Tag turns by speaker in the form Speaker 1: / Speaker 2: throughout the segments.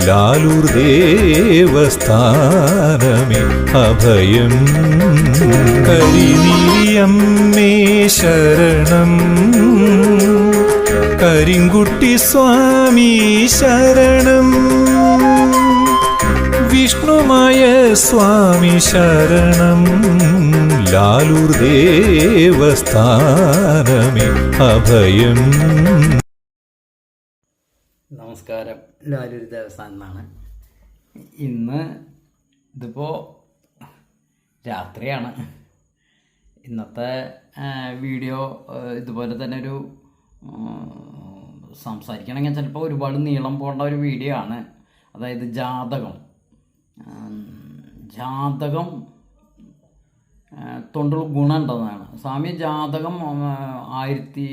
Speaker 1: ലാലൂർ ദേവസ്ഥാനമേ അഭയം. കരിനീലിയമ്മേ ശരണം, കരിങ്കുട്ടി സ്വാമി ശരണം, വിഷ്ണുമായ സ്വാമി ശരണം, ലാലൂർ ദേവസ്ഥാനമേ അഭയം.
Speaker 2: നമസ്കാരം, ലാലൂർ ദേവസ്ഥാനം എന്നാണ്. ഇന്ന് ഇതിപ്പോൾ രാത്രിയാണ്. ഇന്നത്തെ വീഡിയോ ഇതുപോലെ തന്നെ ഒരു സംസാരിക്കണമെങ്കിൽ ചിലപ്പോൾ ഒരുപാട് നീളം പോകേണ്ട ഒരു വീഡിയോ ആണ്. അതായത് ജാതകം തൊണ്ടുള്ള ഗുണം ഉണ്ടെന്നാണ്. സ്വാമി ജാതകം 1000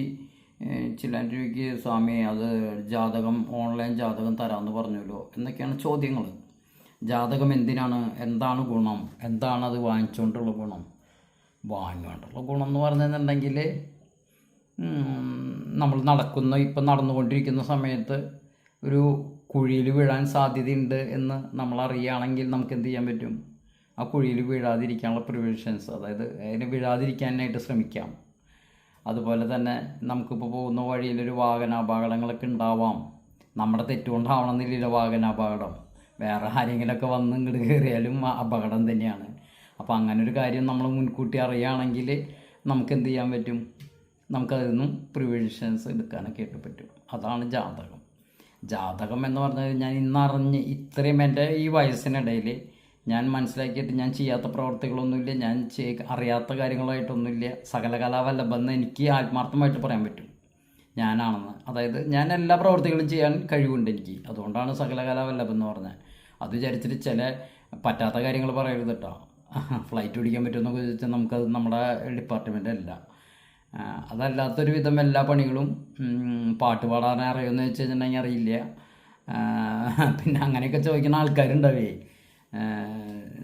Speaker 2: ചില്ലാൻ രൂപയ്ക്ക് സ്വാമി അത് ജാതകം ഓൺലൈൻ ജാതകം തരാമെന്ന് പറഞ്ഞല്ലോ എന്നൊക്കെയാണ് ചോദ്യങ്ങൾ. ജാതകം എന്തിനാണ്, എന്താണ് ഗുണം, എന്താണ് അത് വാങ്ങിച്ചുകൊണ്ടുള്ള ഗുണം? വാങ്ങിക്കൊണ്ടുള്ള ഗുണം എന്ന് പറഞ്ഞിട്ടുണ്ടെങ്കിൽ നമ്മൾ ഇപ്പം നടന്നുകൊണ്ടിരിക്കുന്ന സമയത്ത് ഒരു കുഴിയിൽ വീഴാൻ സാധ്യതയുണ്ട് എന്ന് നമ്മൾ അറിയുകയാണെങ്കിൽ നമുക്ക് എന്ത് ചെയ്യാൻ പറ്റും? ആ കുഴിയിൽ വീഴാതിരിക്കാനുള്ള പ്രിവെൻഷൻസ്, അതായത് അതിന് വീഴാതിരിക്കാനായിട്ട് ശ്രമിക്കാം. അതുപോലെ തന്നെ നമുക്കിപ്പോൾ പോകുന്ന വഴിയിലൊരു വാഹനാപകടങ്ങളൊക്കെ ഉണ്ടാവാം. നമ്മുടെ തെറ്റുകൊണ്ടാവണമെന്നില്ല വാഹനാപകടം, വേറെ ആരെങ്കിലുമൊക്കെ വന്ന് ഇങ്ങോട്ട് കയറിയാലും അപകടം തന്നെയാണ്. അപ്പോൾ അങ്ങനൊരു കാര്യം നമ്മൾ മുൻകൂട്ടി അറിയുകയാണെങ്കിൽ നമുക്ക് എന്ത് ചെയ്യാൻ പറ്റും? നമുക്കതിൽ നിന്നും പ്രിവെൻഷൻസ് എടുക്കാനൊക്കെ ആയിട്ട് പറ്റും. അതാണ് ജാതകം എന്ന് പറഞ്ഞാൽ ഞാൻ ഇന്നറിഞ്ഞ് ഇത്രയും എൻ്റെ ഈ വയസ്സിനിടയിൽ ഞാൻ മനസ്സിലാക്കിയിട്ട് ഞാൻ ചെയ്യാത്ത പ്രവർത്തികളൊന്നുമില്ല, ഞാൻ അറിയാത്ത കാര്യങ്ങളായിട്ടൊന്നുമില്ല. സകല കലാവല്ലഭെന്ന് എനിക്ക് ആത്മാർത്ഥമായിട്ട് പറയാൻ പറ്റും ഞാനാണെന്ന്. അതായത് ഞാൻ എല്ലാ പ്രവർത്തികളും ചെയ്യാൻ കഴിവുണ്ട് എനിക്ക്. അതുകൊണ്ടാണ് സകല കലാവല്ലഭെന്ന് പറഞ്ഞത്. അത് വിചാരിച്ചിട്ട് ചില പറ്റാത്ത കാര്യങ്ങൾ പറയരുത് കേട്ടോ. ഫ്ലൈറ്റ് ഓടിക്കാൻ പറ്റുമെന്നൊക്കെ ചോദിച്ചാൽ നമുക്കത് നമ്മുടെ ഡിപ്പാർട്ട്മെൻ്റ് അല്ല. അതല്ലാത്തൊരു വിധം എല്ലാ പണികളും പാട്ട് പാടാൻ അറിയുമെന്ന് വെച്ച് കഴിഞ്ഞിട്ടുണ്ടെങ്കിൽ അറിയില്ല. പിന്നെ അങ്ങനെയൊക്കെ ചോദിക്കുന്ന ആൾക്കാരുണ്ടാവേ,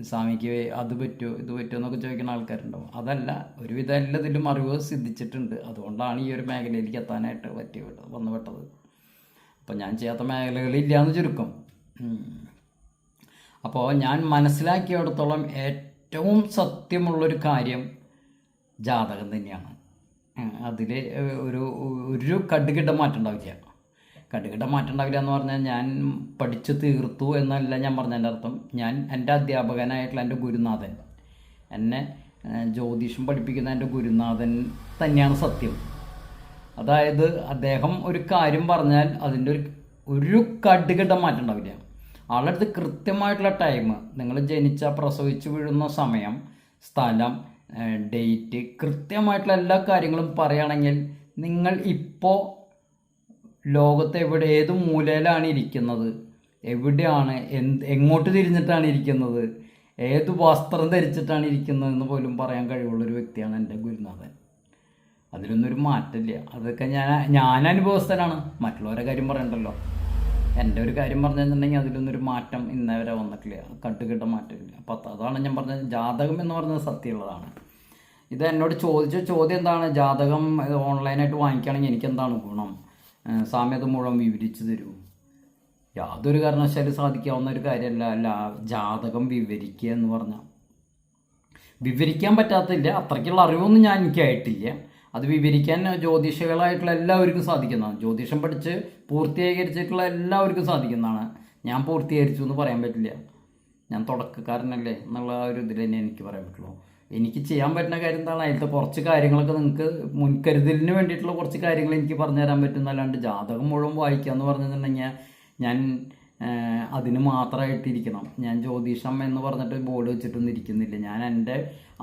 Speaker 2: സ്വാമിക്ക് അത് പറ്റുമോ ഇത് പറ്റുമോ എന്നൊക്കെ ചോദിക്കുന്ന ആൾക്കാരുണ്ടാവും. അതല്ല, ഒരുവിധം എല്ലാത്തിലും അറിവ് സിദ്ധിച്ചിട്ടുണ്ട്. അതുകൊണ്ടാണ് ഈ ഒരു മേഖലയിലേക്ക് എത്താനായിട്ട് വന്നുപെട്ടത്. അപ്പോൾ ഞാൻ ചെയ്യാത്ത മേഖലകളില്ല എന്ന് ചുരുക്കം. അപ്പോൾ ഞാൻ മനസ്സിലാക്കിയിടത്തോളം ഏറ്റവും സത്യമുള്ളൊരു കാര്യം ജാതകം തന്നെയാണ്. അതിൽ ഒരു കടുകിട മാറ്റം ഉണ്ടാവില്ല എന്ന് പറഞ്ഞാൽ ഞാൻ പഠിച്ചു തീർത്തു എന്നല്ല ഞാൻ പറഞ്ഞതിൻ്റെ അർത്ഥം. എൻ്റെ അധ്യാപകനായിട്ടുള്ള എൻ്റെ ഗുരുനാഥൻ, എന്നെ ജ്യോതിഷം പഠിപ്പിക്കുന്ന എൻ്റെ ഗുരുനാഥൻ തന്നെയാണ് സത്യം. അതായത് അദ്ദേഹം ഒരു കാര്യം പറഞ്ഞാൽ അതിൻ്റെ ഒരു കടുകിട മാറ്റം ഉണ്ടാവില്ല. ആളുടെ അടുത്ത് കൃത്യമായിട്ടുള്ള ടൈം, നിങ്ങൾ പ്രസവിച്ച് വീഴുന്ന സമയം, സ്ഥലം, ഡേറ്റ്, കൃത്യമായിട്ടുള്ള എല്ലാ കാര്യങ്ങളും പറയുകയാണെങ്കിൽ നിങ്ങൾ ഇപ്പോൾ ലോകത്ത് ഏത് മൂലയിലാണ് ഇരിക്കുന്നത്, എവിടെയാണ്, എങ്ങോട്ട് തിരിഞ്ഞിട്ടാണ് ഇരിക്കുന്നത്, ഏത് വസ്ത്രം ധരിച്ചിട്ടാണ് ഇരിക്കുന്നതെന്ന് പോലും പറയാൻ കഴിവുള്ളൊരു വ്യക്തിയാണ് എൻ്റെ ഗുരുനാഥൻ. അതിലൊന്നൊരു മാറ്റമില്ല. അതൊക്കെ ഞാൻ അനുഭവസ്ഥനാണ്. മറ്റുള്ളവരുടെ കാര്യം പറയണ്ടല്ലോ. എൻ്റെ ഒരു കാര്യം പറഞ്ഞിട്ടുണ്ടെങ്കിൽ അതിലൊന്നൊരു മാറ്റം ഇന്നേ വരെ വന്നിട്ടില്ല, കട്ടുകിട്ട മാറ്റമില്ല. അപ്പം അതാണ് ഞാൻ പറഞ്ഞത്, ജാതകം എന്ന് പറയുന്നത് സത്യമുള്ളതാണ്. ഇത് എന്നോട് ചോദിച്ച ചോദ്യം എന്താണ്, ജാതകം ഓൺലൈനായിട്ട് വാങ്ങിക്കുകയാണെങ്കിൽ എനിക്കെന്താണ് ഗുണം? സ്വാമി അത് മുഴുവൻ വിവരിച്ചു തരൂ. യാതൊരു കാരണവശാലും സാധിക്കാവുന്ന ഒരു കാര്യമല്ല ജാതകം വിവരിക്കുക എന്ന് പറഞ്ഞാൽ. വിവരിക്കാൻ പറ്റാത്തില്ല, അത്രയ്ക്കുള്ള അറിവൊന്നും എനിക്കായിട്ടില്ല. അത് വിവരിക്കാൻ ജ്യോതിഷികളായിട്ടുള്ള എല്ലാവർക്കും സാധിക്കുന്നതാണ്. ജ്യോതിഷം പഠിച്ച് പൂർത്തീകരിച്ചിട്ടുള്ള എല്ലാവർക്കും സാധിക്കുന്നതാണ്. ഞാൻ പൂർത്തീകരിച്ചു എന്ന് പറയാൻ പറ്റില്ല, ഞാൻ തുടക്കക്കാരനല്ലേ എന്നുള്ള ഒരു ഇതിൽ തന്നെ എനിക്ക് പറയാൻ പറ്റുള്ളൂ. എനിക്ക് ചെയ്യാൻ പറ്റുന്ന കാര്യം എന്താണ്, അതിലത്തെ കുറച്ച് കാര്യങ്ങളൊക്കെ നിങ്ങൾക്ക് മുൻകരുതലിന് വേണ്ടിയിട്ടുള്ള കുറച്ച് കാര്യങ്ങൾ എനിക്ക് പറഞ്ഞു തരാൻ പറ്റുന്നല്ലാണ്ട് ജാതകം മുഴുവൻ വായിക്കുക എന്ന് പറഞ്ഞിട്ടുണ്ടെങ്കിൽ ഞാൻ അതിന് മാത്രമായിട്ടിരിക്കണം. ഞാൻ ജ്യോതിഷം എന്ന് പറഞ്ഞിട്ട് ബോർഡ് വെച്ചിട്ടൊന്നും ഇരിക്കുന്നില്ല. ഞാൻ എൻ്റെ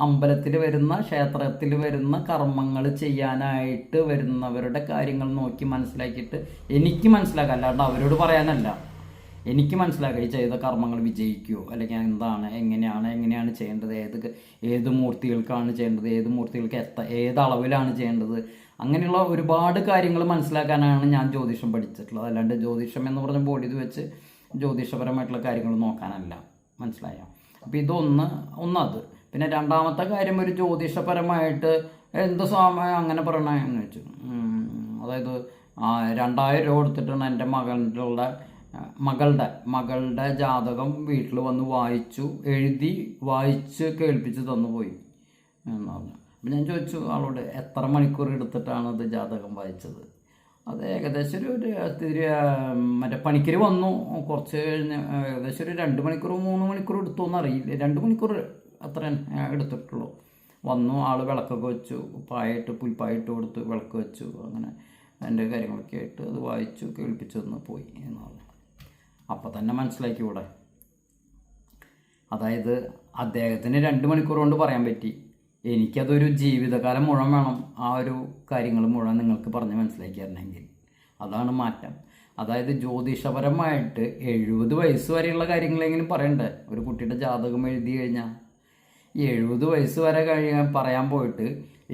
Speaker 2: അമ്പലത്തിൽ വരുന്ന, ക്ഷേത്രത്തിൽ വരുന്ന കർമ്മങ്ങൾ ചെയ്യാനായിട്ട് വരുന്നവരുടെ കാര്യങ്ങൾ നോക്കി മനസ്സിലാക്കിയിട്ട് എനിക്ക് മനസ്സിലാക്കാം, അല്ലാണ്ട് അവരോട് പറയാനല്ല. എനിക്ക് മനസ്സിലാക്കുക ഈ ചെയ്ത കർമ്മങ്ങൾ വിജയിക്കുമോ, അല്ലെങ്കിൽ എന്താണ്, എങ്ങനെയാണ് ചെയ്യേണ്ടത്, ഏത് മൂർത്തികൾക്കാണ് ചെയ്യേണ്ടത്, ഏത് മൂർത്തികൾക്ക് ഏത് അളവിലാണ് ചെയ്യേണ്ടത്, അങ്ങനെയുള്ള ഒരുപാട് കാര്യങ്ങൾ മനസ്സിലാക്കാനാണ് ഞാൻ ജ്യോതിഷം പഠിച്ചിട്ടുള്ളത്. അല്ലാണ്ട് ജ്യോതിഷം എന്ന് പറഞ്ഞ ബോഡിയിൽ വെച്ച് ജ്യോതിഷപരമായിട്ടുള്ള കാര്യങ്ങൾ നോക്കാനല്ല. മനസ്സിലായോ? അപ്പോൾ ഒന്നത്. പിന്നെ രണ്ടാമത്തെ കാര്യം, ഒരു ജ്യോതിഷപരമായിട്ട് എന്ത് സ്വാമി അങ്ങനെ പറയണമെന്ന് വെച്ചു, അതായത് 2000 രൂപ കൊടുത്തിട്ടാണ് എൻ്റെ മകളുടെ മകളുടെ ജാതകം വീട്ടിൽ വന്ന് വായിച്ച് കേൾപ്പിച്ച് തന്നു പോയി എന്ന് പറഞ്ഞു. അപ്പം ഞാൻ ചോദിച്ചു ആളോട് എത്ര മണിക്കൂർ എടുത്തിട്ടാണ് അത് ജാതകം വായിച്ചത്. അത് ഏകദേശം മറ്റേ പണിക്കർ വന്നു കുറച്ച് കഴിഞ്ഞ് ഏകദേശം ഒരു 2 മണിക്കൂർ 3 മണിക്കൂർ എടുത്തോന്ന് അറിയില്ല, 2 മണിക്കൂർ അത്ര എടുത്തിട്ടുള്ളൂ. വന്നു, ആൾ വിളക്കൊക്കെ വെച്ചു, പുൽപ്പായിട്ട് കൊടുത്ത് വിളക്ക് വെച്ചു, അങ്ങനെ അതിൻ്റെ കാര്യങ്ങളൊക്കെ ആയിട്ട് അത് വായിച്ചു കേൾപ്പിച്ചു തന്ന് പോയി എന്ന് പറഞ്ഞു. അപ്പം തന്നെ മനസ്സിലാക്കി ഇവിടെ. അതായത് അദ്ദേഹത്തിന് 2 മണിക്കൂർ കൊണ്ട് പറയാൻ പറ്റി, എനിക്കതൊരു ജീവിതകാലം മുഴുവൻ വേണം ആ ഒരു കാര്യങ്ങൾ മുഴുവൻ നിങ്ങൾക്ക് പറഞ്ഞ് മനസ്സിലാക്കി തരണമെങ്കിൽ. അതാണ് മാറ്റം. അതായത് ജ്യോതിഷപരമായിട്ട് 70 വയസ്സ് വരെയുള്ള കാര്യങ്ങളെങ്കിലും പറയണ്ടേ. ഒരു കുട്ടിയുടെ ജാതകം എഴുതി കഴിഞ്ഞാൽ ഈ 70 വയസ്സ് വരെ പറയാൻ പോയിട്ട്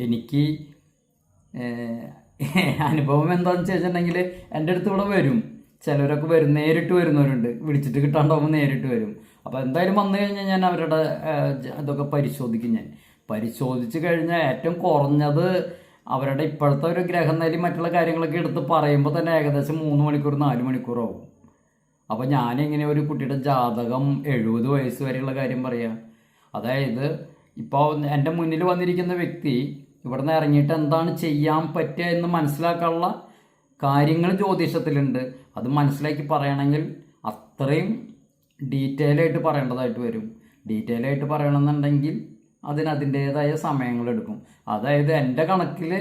Speaker 2: എനിക്ക് അനുഭവം എന്താണെന്ന് വെച്ചിട്ടുണ്ടെങ്കിൽ എൻ്റെ അടുത്ത് ഇവിടെ വരും, ചിലരൊക്കെ വരും, നേരിട്ട് വരുന്നവരുണ്ട്, വിളിച്ചിട്ട് കിട്ടാണ്ടാവുമ്പോൾ നേരിട്ട് വരും. അപ്പോൾ എന്തായാലും വന്നു കഴിഞ്ഞാൽ ഞാൻ അവരുടെ ഇതൊക്കെ പരിശോധിക്കും. ഞാൻ പരിശോധിച്ച് കഴിഞ്ഞാൽ ഏറ്റവും കുറഞ്ഞത് അവരുടെ ഇപ്പോഴത്തെ ഒരു ഗ്രഹനില മറ്റുള്ള കാര്യങ്ങളൊക്കെ എടുത്ത് പറയുമ്പോൾ തന്നെ ഏകദേശം 3 മണിക്കൂർ 4 മണിക്കൂറാവും. അപ്പോൾ ഞാനിങ്ങനെ ഒരു കുട്ടിയുടെ ജാതകം 70 വയസ്സ് വരെയുള്ള കാര്യം പറയാം. അതായത് ഇപ്പോൾ എൻ്റെ മുന്നിൽ വന്നിരിക്കുന്ന വ്യക്തി ഇവിടെ നിന്ന് ഇറങ്ങിയിട്ട് എന്താണ് ചെയ്യാൻ പറ്റുക എന്ന് മനസ്സിലാക്കാനുള്ള കാര്യങ്ങൾ ജ്യോതിഷത്തിലുണ്ട്. അത് മനസ്സിലാക്കി പറയണമെങ്കിൽ അത്രയും ഡീറ്റെയിൽ ആയിട്ട് പറയേണ്ടതായിട്ട് വരും. ഡീറ്റെയിൽ ആയിട്ട് പറയണമെന്നുണ്ടെങ്കിൽ അതിൻ്റേതായ സമയങ്ങളെടുക്കും. അതായത് എൻ്റെ കണക്കിൽ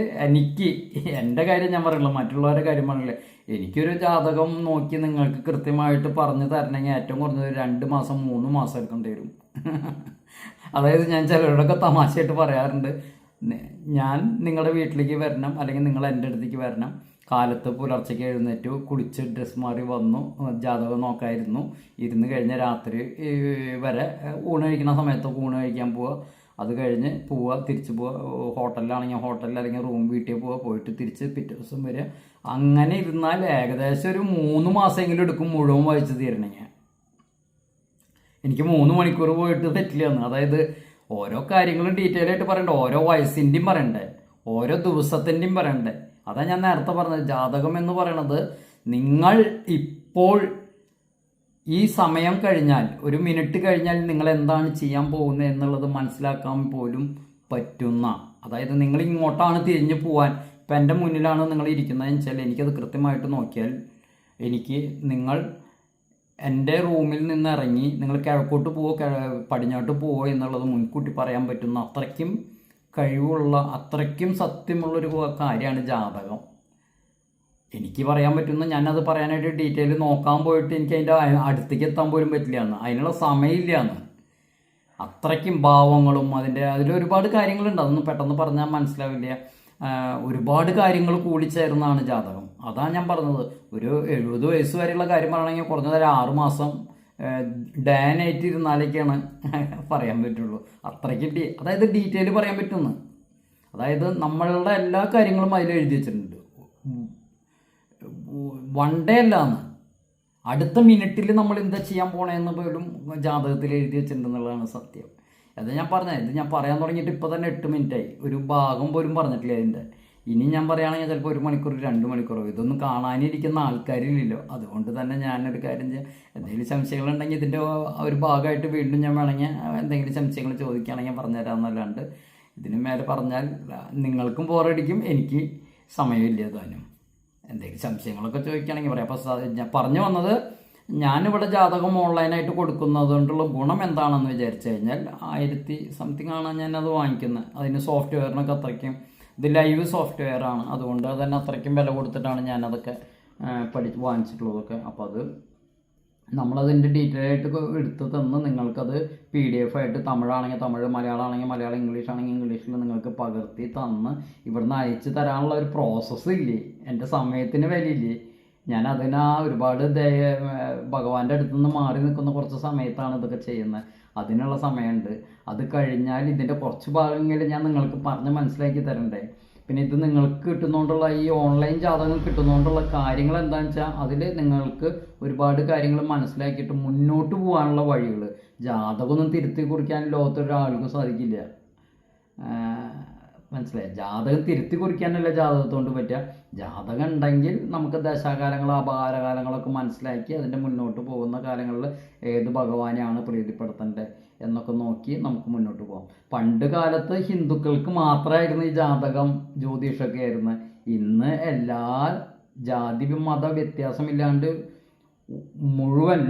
Speaker 2: എൻ്റെ കാര്യം ഞാൻ പറയുള്ളൂ, മറ്റുള്ളവരുടെ കാര്യം പറയില്ല. എനിക്കൊരു ജാതകം നോക്കി നിങ്ങൾക്ക് കൃത്യമായിട്ട് പറഞ്ഞു തരണമെങ്കിൽ ഏറ്റവും കുറഞ്ഞത് 2 മാസം 3 മാസം എടുക്കേണ്ടി വരും. അതായത് ഞാൻ ചിലരോടൊക്കെ തമാശയായിട്ട് പറയാറുണ്ട്, ഞാൻ നിങ്ങളുടെ വീട്ടിലേക്ക് വരണം, അല്ലെങ്കിൽ നിങ്ങൾ എൻ്റെ അടുത്തേക്ക് വരണം, കാലത്ത് പുലർച്ചയ്ക്ക് എഴുന്നേറ്റു, കുളിച്ച് ഡ്രസ് മാറി വന്നു, ജാതകം നോക്കായിരുന്നു, ഇരുന്ന് കഴിഞ്ഞ് രാത്രി വരെ ഊണ് കഴിക്കുന്ന സമയത്തൊക്കെ ഊണ് കഴിക്കാൻ പോവുക, അത് കഴിഞ്ഞ് തിരിച്ച് പോവുക, ഹോട്ടലിലാണെങ്കിൽ ഹോട്ടലിൽ, അല്ലെങ്കിൽ വീട്ടിൽ പോയിട്ട് തിരിച്ച് പിറ്റേ ദിവസം വരിക. അങ്ങനെ ഇരുന്നാൽ ഏകദേശം ഒരു 3 മാസമെങ്കിലും എടുക്കും മുഴുവൻ വായിച്ച് തീരണമെങ്കിൽ. എനിക്ക് 3 മണിക്കൂർ പോയിട്ട് തെറ്റില്ലാന്ന്. അതായത് ഓരോ കാര്യങ്ങളും ഡീറ്റെയിൽ ആയിട്ട് പറയണ്ടേ, ഓരോ വയസ്സിൻ്റെയും പറയണ്ടേ, ഓരോ ദിവസത്തിൻ്റെയും പറയണ്ടേ. അതാ ഞാൻ നേരത്തെ പറഞ്ഞത്, ജാതകം എന്ന് പറയണത് നിങ്ങൾ ഇപ്പോൾ ഈ സമയം കഴിഞ്ഞാൽ, ഒരു മിനിറ്റ് കഴിഞ്ഞാൽ നിങ്ങൾ എന്താണ് ചെയ്യാൻ പോകുന്നത് എന്നുള്ളത് മനസ്സിലാക്കാൻ പോലും പറ്റുന്ന, അതായത് നിങ്ങൾ ഇങ്ങോട്ടാണ് തിരിഞ്ഞു പോകാൻ, ഇപ്പം എൻ്റെ മുന്നിലാണ് നിങ്ങൾ ഇരിക്കുന്നതെന്ന് വെച്ചാൽ എനിക്കത് കൃത്യമായിട്ട് നോക്കിയാൽ നിങ്ങൾ എൻ്റെ റൂമിൽ നിന്ന് ഇറങ്ങി നിങ്ങൾ കിഴക്കോട്ട് പോവോ പടിഞ്ഞാട്ട് പോവോ എന്നുള്ളത് മുൻകൂട്ടി പറയാൻ പറ്റുന്ന അത്രയ്ക്കും കഴിവുള്ള, അത്രയ്ക്കും സത്യമുള്ളൊരു കാര്യമാണ് ജാതകം. എനിക്ക് പറയാൻ പറ്റുന്ന, ഞാനത് പറയാനായിട്ട് ഡീറ്റെയിൽ നോക്കാൻ പോയിട്ട് എനിക്ക് അതിൻ്റെ അടുത്തേക്ക് എത്താൻ പോലും പറ്റില്ല എന്ന്, അതിനുള്ള സമയമില്ല എന്ന്. അത്രയ്ക്കും ഭാവങ്ങളും അതിലൊരുപാട് കാര്യങ്ങളുണ്ട്, അതൊന്നും പെട്ടെന്ന് പറഞ്ഞാൽ മനസ്സിലാവില്ല. ഒരുപാട് കാര്യങ്ങൾ കൂടിച്ചേർന്നാണ് ജാതകം. അതാണ് ഞാൻ പറഞ്ഞത്, ഒരു 70 വയസ്സ് വരെയുള്ള കാര്യം പറയണമെങ്കിൽ കുറഞ്ഞത് 6 മാസം ഡാനായിട്ട് ഇരുന്നാലേക്കാണ് പറയാൻ പറ്റുള്ളൂ. അത്രയ്ക്ക് അതായത് ഡീറ്റെയിൽ പറയാൻ പറ്റുന്നു. അതായത് നമ്മളുടെ എല്ലാ കാര്യങ്ങളും അതിൽ എഴുതി വെച്ചിട്ടുണ്ട്. 1 ഡേ അല്ലാന്ന്, അടുത്ത മിനിറ്റിൽ നമ്മൾ എന്താ ചെയ്യാൻ പോണേന്ന് പോലും ജാതകത്തിൽ എഴുതി വെച്ചിട്ടുണ്ടെന്നുള്ളതാണ് സത്യം. അത് ഞാൻ പറഞ്ഞത്, ഇത് ഞാൻ പറയാൻ തുടങ്ങിയിട്ട് ഇപ്പോൾ തന്നെ 8 മിനിറ്റായി, ഒരു ഭാഗം പോലും പറഞ്ഞിട്ടില്ല ഇതിൻ്റെ. ഇനി ഞാൻ പറയുകയാണെങ്കിൽ ചിലപ്പോൾ 1 മണിക്കൂർ 2 മണിക്കൂറോ, ഇതൊന്നും കാണാനിരിക്കുന്ന ആൾക്കാരില്ലല്ലോ. അതുകൊണ്ട് തന്നെ ഞാനൊരു കാര്യം ചെയ്യാം, എന്തെങ്കിലും സംശയങ്ങളുണ്ടെങ്കിൽ ഇതിൻ്റെ ഒരു ഭാഗമായിട്ട് വീണ്ടും ഞാൻ വേണമെങ്കിൽ എന്തെങ്കിലും സംശയങ്ങൾ ചോദിക്കുകയാണെങ്കിൽ പറഞ്ഞുതരാമെന്നല്ലാണ്ട് ഇതിന് മേലെ പറഞ്ഞാൽ നിങ്ങൾക്കും ബോറടിക്കും, എനിക്ക് സമയമില്ല. താനും എന്തെങ്കിലും സംശയങ്ങളൊക്കെ ചോദിക്കുകയാണെങ്കിൽ പറയാം. അപ്പോൾ ഞാൻ പറഞ്ഞു വന്നത്, ഞാനിവിടെ ജാതകം ഓൺലൈനായിട്ട് കൊടുക്കുന്നത് കൊണ്ടുള്ള ഗുണം എന്താണെന്ന് വിചാരിച്ചു കഴിഞ്ഞാൽ 1000 സംതിങ് ആണ് ഞാനത് വാങ്ങിക്കുന്നത്. അതിന് സോഫ്റ്റ്വെയറിനൊക്കെ അത്രയ്ക്കും, ഇത് ലൈവ് സോഫ്റ്റ്വെയർ ആണ്, അതുകൊണ്ട് തന്നെ അത്രയ്ക്കും വില കൊടുത്തിട്ടാണ് ഞാനതൊക്കെ വാങ്ങിച്ചിട്ടുള്ളതൊക്കെ. അപ്പോൾ അത് നമ്മളതിൻ്റെ ഡീറ്റെയിൽ ആയിട്ട് എടുത്ത് തന്ന് നിങ്ങൾക്കത് PDF ആയിട്ട്, തമിഴാണെങ്കിൽ തമിഴ്, മലയാളമാണെങ്കിൽ മലയാളം, ഇംഗ്ലീഷ് ആണെങ്കിൽ ഇംഗ്ലീഷിൽ നിങ്ങൾക്ക് പകർത്തി തന്ന് ഇവിടുന്ന് അയച്ചു തരാനുള്ള ഒരു പ്രോസസ്സ് ഇല്ലേ, എൻ്റെ സമയത്തിന് വിലയില്ലേ. ഞാൻ ഒരുപാട് ഭഗവാന്റെ അടുത്ത് നിന്ന് മാറി നിൽക്കുന്ന കുറച്ച് സമയത്താണ് ഇതൊക്കെ ചെയ്യുന്നത്. അതിനുള്ള സമയമുണ്ട്. അത് കഴിഞ്ഞാൽ ഇതിൻ്റെ കുറച്ച് ഭാഗങ്ങളിൽ ഞാൻ നിങ്ങൾക്ക് പറഞ്ഞ് മനസ്സിലാക്കി തരണ്ടേ. പിന്നെ ഇത് നിങ്ങൾക്ക് കിട്ടുന്നതുകൊണ്ടുള്ള, ഈ ഓൺലൈൻ ജാതകം കിട്ടുന്നതുകൊണ്ടുള്ള കാര്യങ്ങൾ എന്താണെന്ന് വെച്ചാൽ അതിൽ നിങ്ങൾക്ക് ഒരുപാട് കാര്യങ്ങൾ മനസ്സിലാക്കിയിട്ട് മുന്നോട്ട് പോകാനുള്ള വഴികൾ. ജാതകമൊന്നും തിരുത്തി കുറിക്കാൻ ലോകത്തൊരാൾക്കും സാധിക്കില്ല. മനസ്സിലായി? ജാതകം തിരുത്തി കുറിക്കാനല്ല ജാതകത്തോണ്ട് പറ്റുക. ജാതകം ഉണ്ടെങ്കിൽ നമുക്ക് ദശാകാലങ്ങൾ അപകാരകാലങ്ങളൊക്കെ മനസ്സിലാക്കി അതിൻ്റെ മുന്നോട്ട് പോകുന്ന കാലങ്ങളിൽ ഏത് ഭഗവാനെയാണ് പ്രീതിപ്പെടുത്തേണ്ടത് എന്നൊക്കെ നോക്കി നമുക്ക് മുന്നോട്ട് പോകാം. പണ്ട് കാലത്ത് ഹിന്ദുക്കൾക്ക് മാത്രമായിരുന്നു ഈ ജാതകം ജ്യോതിഷമൊക്കെ ആയിരുന്നു. ഇന്ന് എല്ലാ ജാതി മത വ്യത്യാസമില്ലാണ്ട്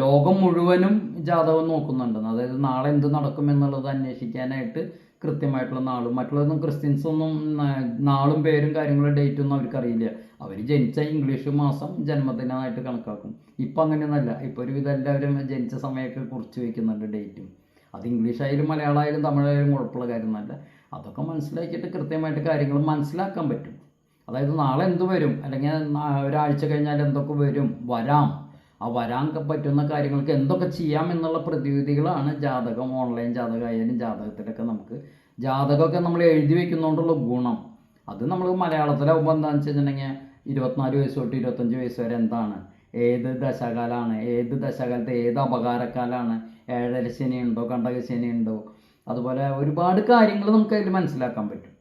Speaker 2: ലോകം മുഴുവനും ജാതകം നോക്കുന്നുണ്ട്. അതായത് നാളെ എന്ത് നടക്കും എന്നുള്ളത് അന്വേഷിക്കാനായിട്ട് കൃത്യമായിട്ടുള്ള നാളും മറ്റുള്ളതൊന്നും ക്രിസ്ത്യൻസൊന്നും നാളും പേരും കാര്യങ്ങളും ഡേറ്റും ഒന്നും അവർക്കറിയില്ല. അവർ ജനിച്ച ഇംഗ്ലീഷ് മാസം ജന്മദിനമായിട്ട് കണക്കാക്കും. ഇപ്പം അങ്ങനെയൊന്നുമല്ല. ഇപ്പോൾ ഒരുവിധം എല്ലാവരും ജനിച്ച സമയമൊക്കെ കുറിച്ച് വയ്ക്കുന്നുണ്ട് ഡേറ്റും. അത് ഇംഗ്ലീഷായാലും മലയാളമായാലും തമിഴായാലും കുഴപ്പമുള്ള കാര്യമൊന്നുമല്ല. അതൊക്കെ മനസ്സിലാക്കിയിട്ട് കൃത്യമായിട്ട് കാര്യങ്ങൾ മനസ്സിലാക്കാൻ പറ്റും. അതായത് നാളെ എന്ത് വരും, അല്ലെങ്കിൽ ഒരാഴ്ച കഴിഞ്ഞാൽ എന്തൊക്കെ വരാം, ആ വരാൻ പറ്റുന്ന കാര്യങ്ങൾക്ക് എന്തൊക്കെ ചെയ്യാം എന്നുള്ള പ്രതിവിധികളാണ് ജാതകം. ഓൺലൈൻ ജാതകമായാലും ജാതകത്തിലൊക്കെ നമുക്ക് ജാതകമൊക്കെ നമ്മൾ എഴുതി വെക്കുന്നതുകൊണ്ടുള്ള ഗുണം. അത് നമ്മൾ മലയാളത്തിലാവുമ്പോൾ എന്താണെന്ന് വെച്ചിട്ടുണ്ടെങ്കിൽ 24 വയസ്സ് തൊട്ട് 25 വയസ്സ് വരെ എന്താണ്, ഏത് ദശാകാലമാണ്, ഏത് ദശാകാലത്ത് ഏത് അപകാരക്കാലമാണ്, ഏഴര ശനി ഉണ്ടോ, കണ്ടകശനി ഉണ്ടോ, അതുപോലെ ഒരുപാട് കാര്യങ്ങൾ നമുക്ക് അതിൽ മനസ്സിലാക്കാൻ പറ്റും.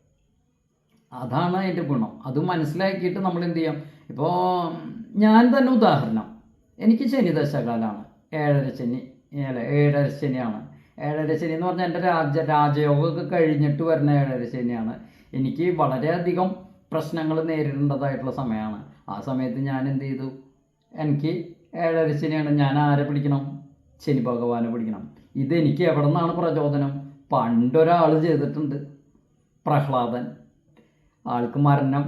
Speaker 2: അതാണ് അതിൻ്റെ ഗുണം. അത് മനസ്സിലാക്കിയിട്ട് നമ്മൾ എന്ത് ചെയ്യാം. ഇപ്പോൾ ഞാൻ തന്നെ ഉദാഹരണം, എനിക്ക് ശനി ദശാകാലമാണ്, ഏഴര ശനിയാണ്. ഏഴര ശനി എന്ന് പറഞ്ഞാൽ എൻ്റെ രാജയോഗമൊക്കെ കഴിഞ്ഞിട്ട് വരുന്ന ഏഴര ശനിയാണ്. എനിക്ക് വളരെയധികം പ്രശ്നങ്ങൾ നേരിടേണ്ടതായിട്ടുള്ള സമയമാണ്. ആ സമയത്ത് ഞാൻ എന്ത് ചെയ്തു, എനിക്ക് ഏഴര ശനിയാണ്, ഞാൻ ആരെ പിടിക്കണം, ശനി ഭഗവാനെ പിടിക്കണം. ഇതെനിക്ക് എവിടെ നിന്നാണ് പ്രചോദനം? പണ്ടൊരാൾ ചെയ്തിട്ടുണ്ട്, പ്രഹ്ലാദൻ. ആൾക്ക് മരണം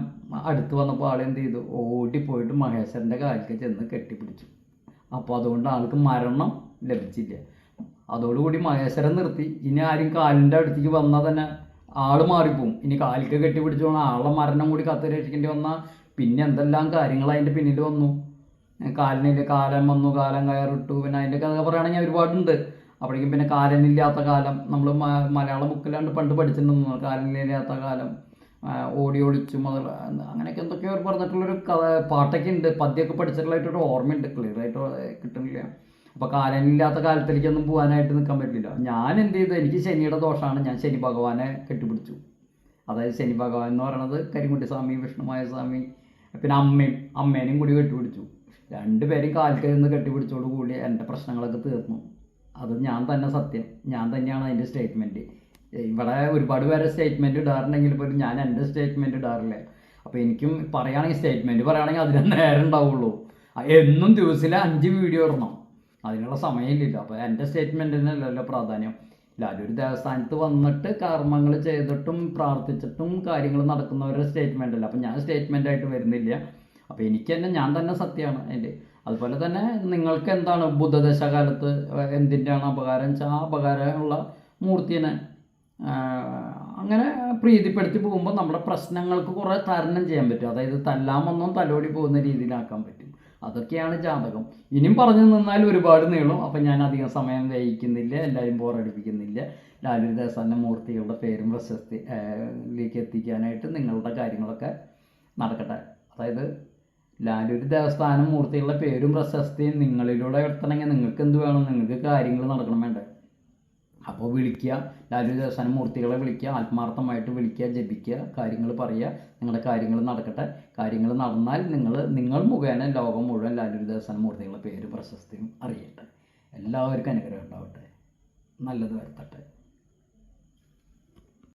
Speaker 2: അടുത്ത് വന്നപ്പോൾ ആൾ എന്ത് ചെയ്തു, ഓടിപ്പോയിട്ട് മഹേശ്വരൻ്റെ കാലിൽ ചെന്ന് കെട്ടിപ്പിടിച്ചു. അപ്പോൾ അതുകൊണ്ട് ആൾക്ക് മരണം ലഭിച്ചില്ല. അതോടുകൂടി മഹേശ്വരൻ നിർത്തി. ഇനി ആരും കാലിൻ്റെ അടുത്തേക്ക് വന്നാൽ തന്നെ ആൾ മാറിപ്പോവും. ഇനി കാലിക്ക് കെട്ടിപ്പിടിച്ചു പോകണം, ആളുടെ മരണം കൂടി കത്തിരക്ഷിക്കേണ്ടി വന്നാൽ പിന്നെ എന്തെല്ലാം കാര്യങ്ങൾ അതിൻ്റെ പിന്നിൽ വന്നു. കാലം വന്നു, കാലം കയറിട്ടു, പിന്നെ അതിൻ്റെ കഥ പറയുകയാണെങ്കിൽ ഒരുപാടുണ്ട്. അപ്പോഴേക്കും പിന്നെ കാലനില്ലാത്ത കാലം, നമ്മൾ മലയാള ബുക്കിലാണ്ട് പണ്ട് പഠിച്ചിട്ടുണ്ടെന്ന്, കാലനില്ലാത്ത കാലം, ഓടി ഒളിച്ചു മുതൽ അങ്ങനെയൊക്കെ എന്തൊക്കെയോ പറഞ്ഞിട്ടുള്ളൊരു പാട്ടൊക്കെ ഉണ്ട്. പദ്യമൊക്കെ പഠിച്ചിട്ടുള്ളതായിട്ടൊരു ഓർമ്മയുണ്ട്, ക്ലിയറായിട്ട് കിട്ടുന്നില്ല. അപ്പോൾ കാലനില്ലാത്ത കാലത്തിലേക്കൊന്നും പോകാനായിട്ട് നിൽക്കാൻ പറ്റില്ല. ഞാൻ എന്ത് ചെയ്തു, എനിക്ക് ശനിയുടെ ദോഷമാണ്, ഞാൻ ശനി ഭഗവാനെ കെട്ടിപ്പിടിച്ചു. അതായത് ശനി ഭഗവാൻ എന്ന് പറയുന്നത് കരിങ്കുട്ടി സ്വാമി, വിഷ്ണുമായ സ്വാമി, പിന്നെ അമ്മേനെയും കൂടി കെട്ടിപ്പിടിച്ചു. രണ്ടുപേരും കാലിൽ നിന്ന് കെട്ടിപ്പിടിച്ചോടുകൂടി എൻ്റെ പ്രശ്നങ്ങളൊക്കെ തീർന്നു. അത് ഞാൻ തന്നെ സത്യം, ഞാൻ തന്നെയാണ് അതിൻ്റെ സ്റ്റേറ്റ്മെൻറ്റ്. ഇവിടെ ഒരുപാട് പേരെ സ്റ്റേറ്റ്മെൻറ്റ് ഇടാറുണ്ടെങ്കിൽ പോലും ഞാൻ എൻ്റെ സ്റ്റേറ്റ്മെൻറ്റ് ഇടാറില്ല. അപ്പോൾ എനിക്കും പറയുകയാണെങ്കിൽ സ്റ്റേറ്റ്മെൻറ്റ് പറയുകയാണെങ്കിൽ അതിന് നേരം ഉണ്ടാവുള്ളൂ. എന്നും ദിവസത്തിൽ 5 വീഡിയോ ഇടണം, അതിനുള്ള സമയമില്ല. അപ്പോൾ എൻ്റെ സ്റ്റേറ്റ്മെൻറ്റിനല്ലല്ലോ പ്രാധാന്യം. ലാലൂർ ദേവസ്ഥാനത്ത് വന്നിട്ട് കർമ്മങ്ങൾ ചെയ്തിട്ടും പ്രാർത്ഥിച്ചിട്ടും കാര്യങ്ങൾ നടക്കുന്നവരുടെ സ്റ്റേറ്റ്മെൻ്റ് അല്ല. അപ്പോൾ ഞാൻ സ്റ്റേറ്റ്മെൻറ്റായിട്ട് വരുന്നില്ല. അപ്പോൾ എനിക്ക് തന്നെ ഞാൻ തന്നെ സത്യമാണ് അതിൻ്റെ. അതുപോലെ തന്നെ നിങ്ങൾക്ക് എന്താണ് ബുധദശാകാലത്ത് എന്തിൻ്റെയാണ് അപകാരം വെച്ചാൽ ആ അപകാരമുള്ള മൂർത്തിനെ അങ്ങനെ പ്രീതിപ്പെടുത്തി പോകുമ്പോൾ നമ്മുടെ പ്രശ്നങ്ങൾക്ക് കുറേ തരണം ചെയ്യാൻ പറ്റും. അതായത് തല്ലാമൊന്നും തലോടി പോകുന്ന രീതിയിലാക്കാൻ പറ്റും. അതൊക്കെയാണ് ജാതകം. ഇനിയും പറഞ്ഞു നിന്നാൽ ഒരുപാട് നീളും. അപ്പം ഞാൻ അധികം സമയം വഹിക്കുന്നില്ല, എല്ലാവരും ബോറടിപ്പിക്കുന്നില്ല. ലാലൂർ ദേവസ്ഥാന മൂർത്തികളുടെ പേരും പ്രശസ്തിയിലേക്ക് എത്തിക്കാനായിട്ട് നിങ്ങളുടെ കാര്യങ്ങളൊക്കെ നടക്കട്ടെ. അതായത് ലാലൂർ ദേവസ്ഥാനം മൂർത്തികളുടെ പേരും പ്രശസ്തിയും നിങ്ങളിലൂടെ എത്തണമെങ്കിൽ നിങ്ങൾക്ക് എന്ത് വേണം, നിങ്ങൾക്ക് കാര്യങ്ങൾ നടക്കണം വേണ്ടേ? അപ്പോൾ വിളിക്കുക, ലാലൂർ ദേവസ്ഥാനം മൂർത്തികളെ വിളിക്കുക, ആത്മാർത്ഥമായിട്ട് വിളിക്കുക, ജപിക്കുക, കാര്യങ്ങൾ പറയുക, നിങ്ങളുടെ കാര്യങ്ങൾ നടക്കട്ടെ. കാര്യങ്ങൾ നടന്നാൽ നിങ്ങൾ മുഖേന ലോകം മുഴുവൻ ലാലൂർ ദേവസ്ഥാനം മൂർത്തികളുടെ പേരും പ്രശസ്തിയും അറിയട്ടെ. എല്ലാവർക്കും അനുഗ്രഹം ഉണ്ടാവട്ടെ, നല്ലത് വരുത്തട്ടെ.